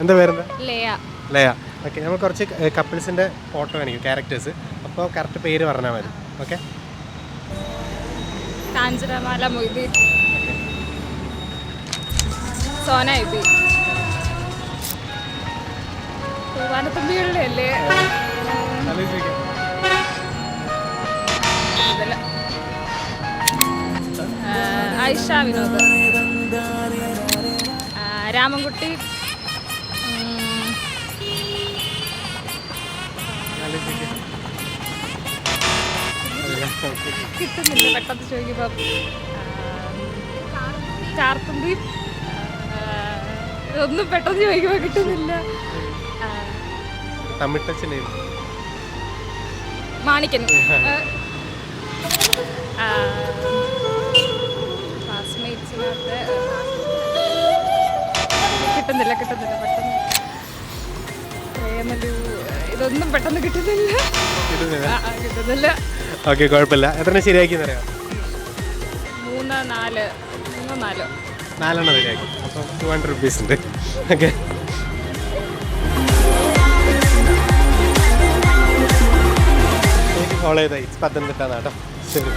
എന്താ പേരെന്താ? ലയ. ലയ. ഓക്കെ, നമ്മൾ കുറച്ച് കപ്പിൾസിൻ്റെ ഫോട്ടോ കാണിക്കും, ക്യാരക്ടേഴ്സ്. അപ്പോൾ കറക്റ്റ് പേര് പറഞ്ഞാൽ മതി. ഓക്കെ. കാഞ്ചനമാല മൊയ്തീൻ, സോന ഇബി, തൂവാനത്തുമ്പികളുടെ അല്ലേ? ഐഷ വിനോദ്, രാമൻകുട്ടി, കിട്ടുന്നില്ല പെട്ടെന്ന് ചോദിക്കുമ്പോൾ, ചാർത്തുമ്പി, ഇതൊന്നും പെട്ടെന്ന് ചോദിക്കുമ്പോൾ കിട്ടുന്നില്ല. മാണിക്കൻ, ക്ലാസ്മേറ്റ്സിനകത്ത് കിട്ടുന്നില്ല പെട്ടെന്ന്. ഇതൊന്നും പെട്ടെന്ന് കിട്ടുന്നില്ല. ഓക്കെ, കുഴപ്പമില്ല. എത്ര ശരിയാക്കിയെന്ന് അറിയാം? 4 ശരിയാക്കി. അപ്പം 200 റുപ്പീസ് ഉണ്ട്. ഓക്കെ, ഫോളോ ചെയ്താൽ പത്തനംതിട്ട നാട്ടോ. ശരി.